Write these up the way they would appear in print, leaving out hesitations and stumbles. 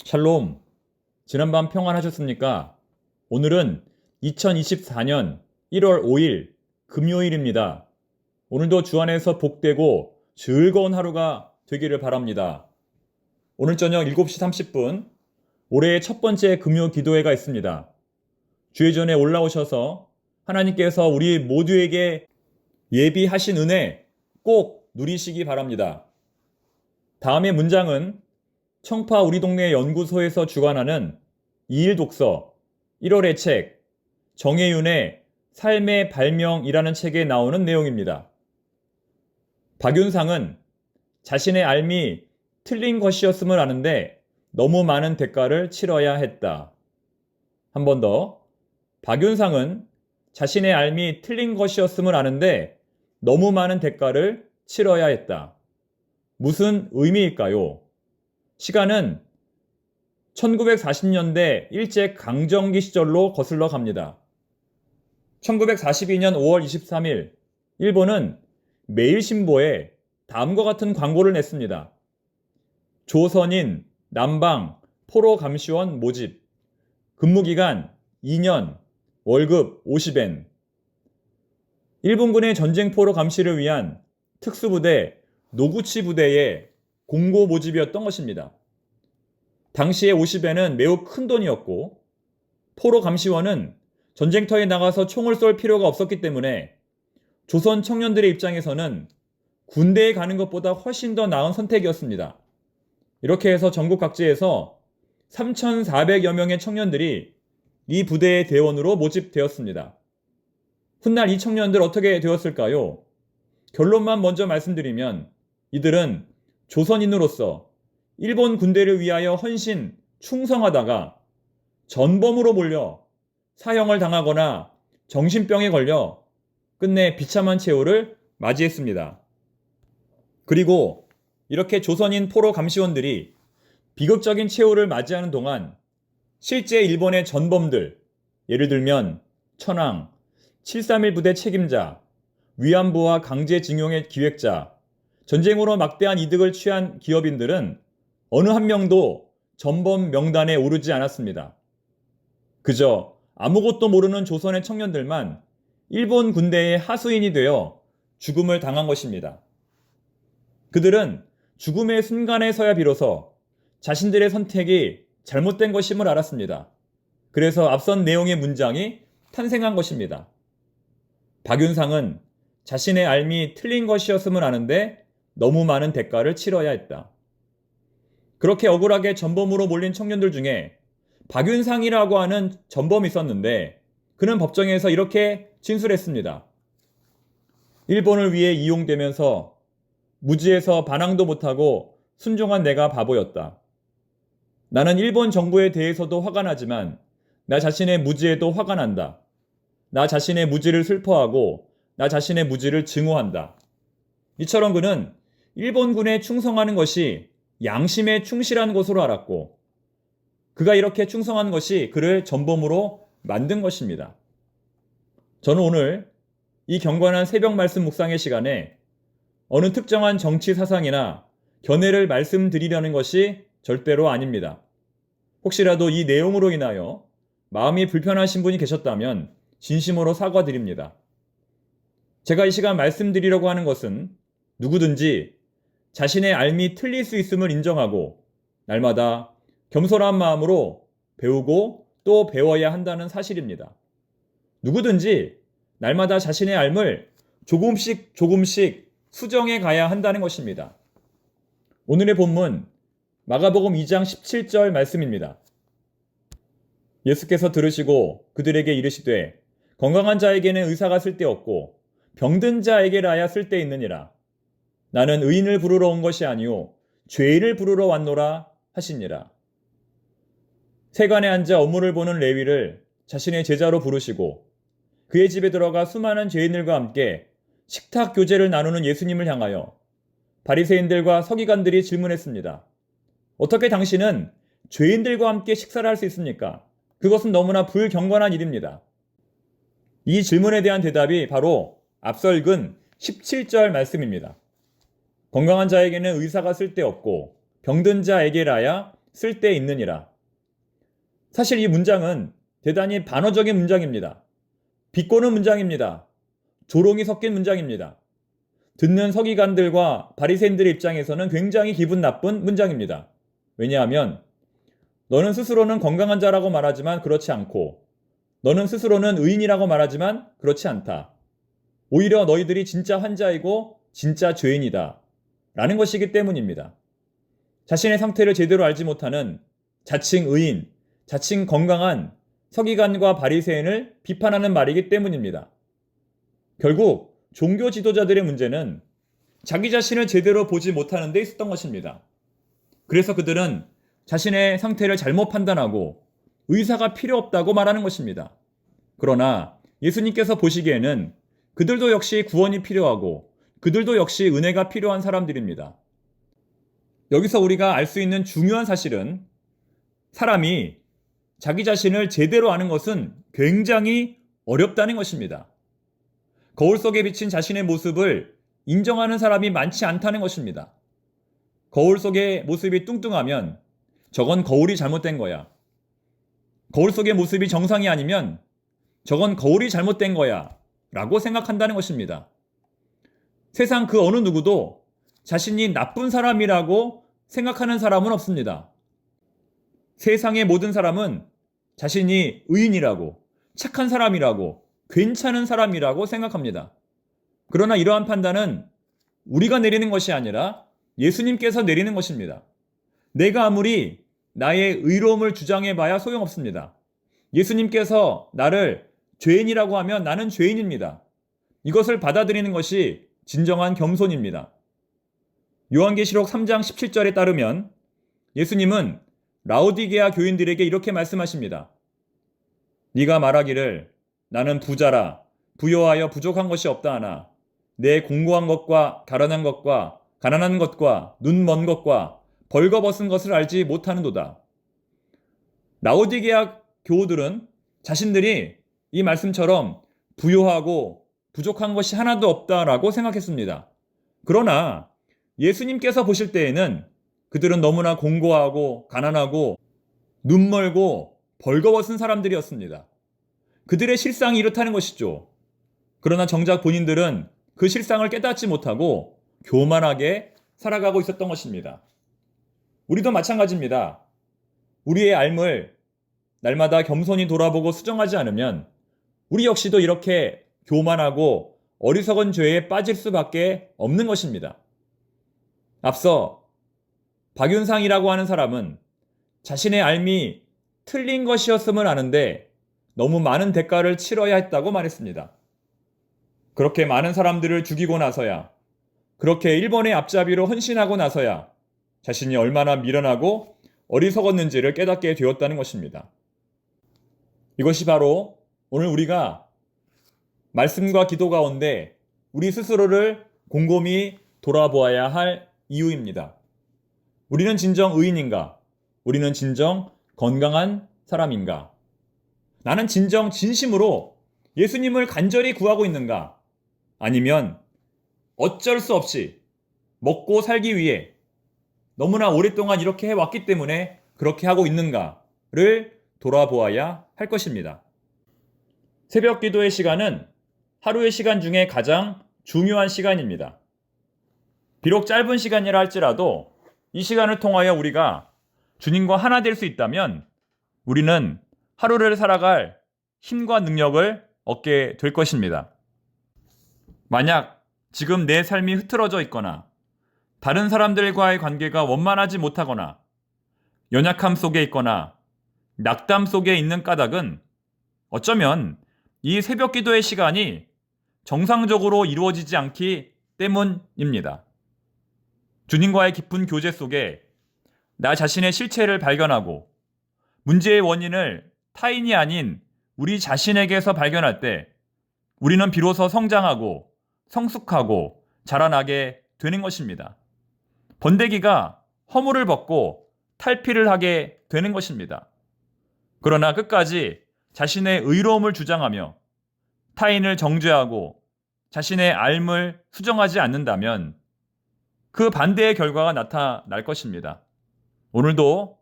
샬롬, 지난밤 평안하셨습니까? 오늘은 2024년 1월 5일 금요일입니다. 오늘도 주 안에서 복되고 즐거운 하루가 되기를 바랍니다. 오늘 저녁 7시 30분 올해의 첫 번째 금요 기도회가 있습니다. 주의 전에 올라오셔서 하나님께서 우리 모두에게 예비하신 은혜 꼭 누리시기 바랍니다. 다음의 문장은 청파 우리 동네 연구소에서 주관하는 2일 독서 1월의 책 정혜윤의 삶의 발명이라는 책에 나오는 내용입니다. 박윤상은 자신의 삶이 틀린 것이었음을 아는데 너무 많은 대가를 치러야 했다. 한 번 더. 박윤상은 자신의 삶이 틀린 것이었음을 아는데 너무 많은 대가를 치러야 했다. 무슨 의미일까요? 시간은 1940년대 일제강점기 시절로 거슬러 갑니다. 1942년 5월 23일 일본은 매일신보에 다음과 같은 광고를 냈습니다. 조선인 남방 포로 감시원 모집, 근무기간 2년, 월급 50엔. 일본군의 전쟁포로 감시를 위한 특수부대 노구치 부대의 공고 모집이었던 것입니다. 당시에 50엔은 매우 큰 돈이었고 포로 감시원은 전쟁터에 나가서 총을 쏠 필요가 없었기 때문에 조선 청년들의 입장에서는 군대에 가는 것보다 훨씬 더 나은 선택이었습니다. 이렇게 해서 전국 각지에서 3,400여 명의 청년들이 이 부대의 대원으로 모집되었습니다. 훗날 이 청년들 어떻게 되었을까요? 결론만 먼저 말씀드리면 이들은 조선인으로서 일본 군대를 위하여 헌신, 충성하다가 전범으로 몰려 사형을 당하거나 정신병에 걸려 끝내 비참한 최후를 맞이했습니다. 그리고 이렇게 조선인 포로 감시원들이 비극적인 최후를 맞이하는 동안 실제 일본의 전범들, 예를 들면 천황, 731 부대 책임자, 위안부와 강제징용의 기획자, 전쟁으로 막대한 이득을 취한 기업인들은 어느 한 명도 전범 명단에 오르지 않았습니다. 그저 아무것도 모르는 조선의 청년들만 일본 군대의 하수인이 되어 죽음을 당한 것입니다. 그들은 죽음의 순간에서야 비로소 자신들의 선택이 잘못된 것임을 알았습니다. 그래서 앞선 내용의 문장이 탄생한 것입니다. 박윤상은 자신의 삶이 틀린 것이었음을 아는데 너무 많은 대가를 치러야 했다. 그렇게 억울하게 전범으로 몰린 청년들 중에 박윤상이라고 하는 전범이 있었는데 그는 법정에서 이렇게 진술했습니다. 일본을 위해 이용되면서 무지에서 반항도 못하고 순종한 내가 바보였다. 나는 일본 정부에 대해서도 화가 나지만 나 자신의 무지에도 화가 난다. 나 자신의 무지를 슬퍼하고 나 자신의 무지를 증오한다. 이처럼 그는 일본군에 충성하는 것이 양심에 충실한 것으로 알았고 그가 이렇게 충성한 것이 그를 전범으로 만든 것입니다. 저는 오늘 이 경건한 새벽 말씀 묵상의 시간에 어느 특정한 정치 사상이나 견해를 말씀드리려는 것이 절대로 아닙니다. 혹시라도 이 내용으로 인하여 마음이 불편하신 분이 계셨다면 진심으로 사과드립니다. 제가 이 시간 말씀드리려고 하는 것은 누구든지 자신의 삶이 틀릴 수 있음을 인정하고 날마다 겸손한 마음으로 배우고 또 배워야 한다는 사실입니다. 누구든지 날마다 자신의 삶을 조금씩 수정해 가야 한다는 것입니다. 오늘의 본문 마가복음 2장 17절 말씀입니다. 예수께서 들으시고 그들에게 이르시되 건강한 자에게는 의사가 쓸데없고 병든 자에게라야 쓸데있느니라. 나는 의인을 부르러 온 것이 아니오 죄인을 부르러 왔노라 하시니라. 세관에 앉아 업무를 보는 레위를 자신의 제자로 부르시고 그의 집에 들어가 수많은 죄인들과 함께 식탁 교제를 나누는 예수님을 향하여 바리새인들과 서기관들이 질문했습니다. 어떻게 당신은 죄인들과 함께 식사를 할 수 있습니까? 그것은 너무나 불경건한 일입니다. 이 질문에 대한 대답이 바로 앞서 읽은 17절 말씀입니다. 건강한 자에게는 의사가 쓸데없고 병든 자에게라야 쓸데 있느니라. 사실 이 문장은 대단히 반어적인 문장입니다. 비꼬는 문장입니다. 조롱이 섞인 문장입니다. 듣는 서기관들과 바리새인들의 입장에서는 굉장히 기분 나쁜 문장입니다. 왜냐하면 너는 스스로는 건강한 자라고 말하지만 그렇지 않고, 너는 스스로는 의인이라고 말하지만 그렇지 않다. 오히려 너희들이 진짜 환자이고 진짜 죄인이다 라는 것이기 때문입니다. 자신의 상태를 제대로 알지 못하는 자칭 의인, 자칭 건강한 서기관과 바리새인을 비판하는 말이기 때문입니다. 결국 종교 지도자들의 문제는 자기 자신을 제대로 보지 못하는 데 있었던 것입니다. 그래서 그들은 자신의 상태를 잘못 판단하고 의사가 필요 없다고 말하는 것입니다. 그러나 예수님께서 보시기에는 그들도 역시 구원이 필요하고 그들도 역시 은혜가 필요한 사람들입니다. 여기서 우리가 알 수 있는 중요한 사실은 사람이 자기 자신을 제대로 아는 것은 굉장히 어렵다는 것입니다. 거울 속에 비친 자신의 모습을 인정하는 사람이 많지 않다는 것입니다. 거울 속의 모습이 뚱뚱하면 저건 거울이 잘못된 거야. 거울 속의 모습이 정상이 아니면 저건 거울이 잘못된 거야 라고 생각한다는 것입니다. 세상 그 어느 누구도 자신이 나쁜 사람이라고 생각하는 사람은 없습니다. 세상의 모든 사람은 자신이 의인이라고, 착한 사람이라고, 괜찮은 사람이라고 생각합니다. 그러나 이러한 판단은 우리가 내리는 것이 아니라 예수님께서 내리는 것입니다. 내가 아무리 나의 의로움을 주장해봐야 소용없습니다. 예수님께서 나를 죄인이라고 하면 나는 죄인입니다. 이것을 받아들이는 것이 진정한 겸손입니다. 요한계시록 3장 17절에 따르면 예수님은 라오디게아 교인들에게 이렇게 말씀하십니다. 네가 말하기를 나는 부자라 부요하여 부족한 것이 없다 하나 내 공고한 것과 가난한 것과 눈 먼 것과 벌거벗은 것을 알지 못하는도다. 라오디게아 교우들은 자신들이 이 말씀처럼 부요하고 부족한 것이 하나도 없다라고 생각했습니다. 그러나 예수님께서 보실 때에는 그들은 너무나 공고하고 가난하고 눈멀고 벌거벗은 사람들이었습니다. 그들의 실상이 이렇다는 것이죠. 그러나 정작 본인들은 그 실상을 깨닫지 못하고 교만하게 살아가고 있었던 것입니다. 우리도 마찬가지입니다. 우리의 삶을 날마다 겸손히 돌아보고 수정하지 않으면 우리 역시도 이렇게 교만하고 어리석은 죄에 빠질 수밖에 없는 것입니다. 앞서 박윤상이라고 하는 사람은 자신의 삶이 틀린 것이었음을 아는데 너무 많은 대가를 치러야 했다고 말했습니다. 그렇게 많은 사람들을 죽이고 나서야, 그렇게 일본의 앞잡이로 헌신하고 나서야 자신이 얼마나 미련하고 어리석었는지를 깨닫게 되었다는 것입니다. 이것이 바로 오늘 우리가 말씀과 기도 가운데 우리 스스로를 곰곰이 돌아보아야 할 이유입니다. 우리는 진정 의인인가? 우리는 진정 건강한 사람인가? 나는 진정 진심으로 예수님을 간절히 구하고 있는가? 아니면 어쩔 수 없이 먹고 살기 위해 너무나 오랫동안 이렇게 해왔기 때문에 그렇게 하고 있는가를 돌아보아야 할 것입니다. 새벽 기도의 시간은 하루의 시간 중에 가장 중요한 시간입니다. 비록 짧은 시간이라 할지라도 이 시간을 통하여 우리가 주님과 하나 될 수 있다면 우리는 하루를 살아갈 힘과 능력을 얻게 될 것입니다. 만약 지금 내 삶이 흐트러져 있거나 다른 사람들과의 관계가 원만하지 못하거나 연약함 속에 있거나 낙담 속에 있는 까닭은 어쩌면 이 새벽 기도의 시간이 정상적으로 이루어지지 않기 때문입니다. 주님과의 깊은 교제 속에 나 자신의 실체를 발견하고 문제의 원인을 타인이 아닌 우리 자신에게서 발견할 때 우리는 비로소 성장하고 성숙하고 자라나게 되는 것입니다. 번데기가 허물을 벗고 탈피를 하게 되는 것입니다. 그러나 끝까지 자신의 의로움을 주장하며 타인을 정죄하고 자신의 앓음을 수정하지 않는다면 그 반대의 결과가 나타날 것입니다. 오늘도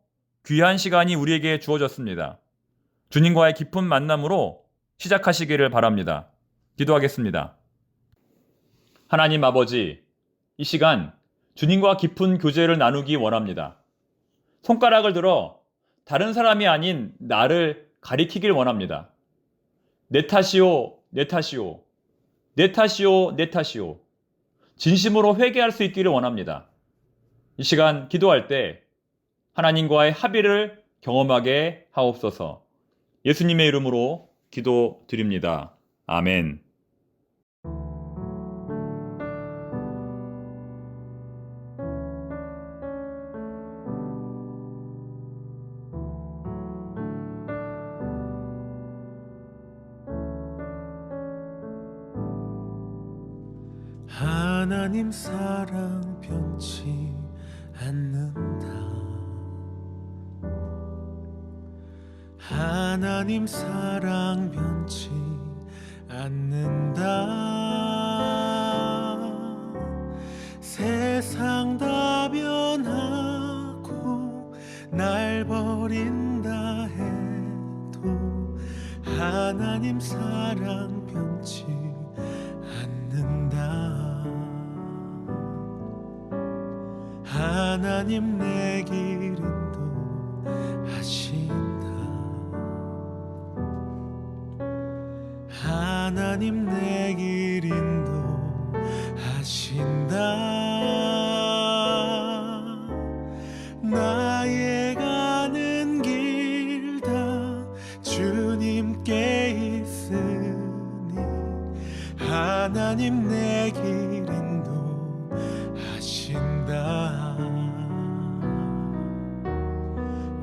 귀한 시간이 우리에게 주어졌습니다. 주님과의 깊은 만남으로 시작하시기를 바랍니다. 기도하겠습니다. 하나님 아버지, 이 시간 주님과 깊은 교제를 나누기 원합니다. 손가락을 들어 다른 사람이 아닌 나를 가리키길 원합니다. 내 탓이요, 내 탓이요, 내 탓이요, 내 탓이요. 진심으로 회개할 수 있기를 원합니다. 이 시간 기도할 때 하나님과의 합의를 경험하게 하옵소서. 예수님의 이름으로 기도드립니다. 아멘. 하나님 사랑 변치 않는다. 하나님 사랑 변치 않는다. 세상 다 변하고 날 버린다 해도 하나님 사랑 변치 않는다. 하나님 내 길 인도하신다. 하나님 내 길 인도하신다. 나의 가는 길 다 주님께 있으니 하나님 내 길 인도하신다.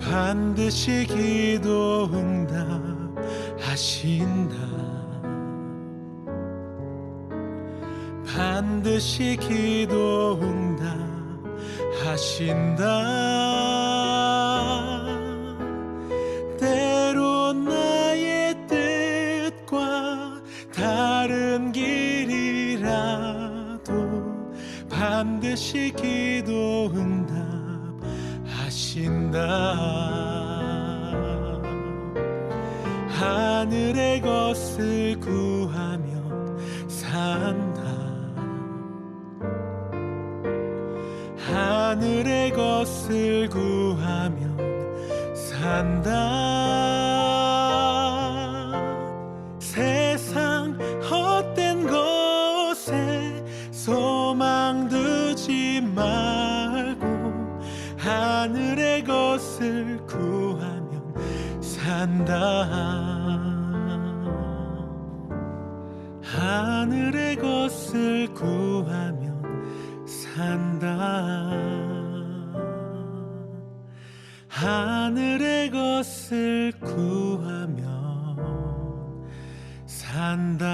반드시 기도 응답하신다. 반드시 기도 응답하신다. 때론 나의 뜻과 다른 길이라도 반드시 기도 응답하신다. 하늘의 것을 구하면 산다. 하늘의 것을 구하면 산다. 세상 헛된 것에 소망 두지 말고 하늘의 것을 구하면 산다. 하늘의 것을 구하면 산다. 하늘의 것을 구하면 산다.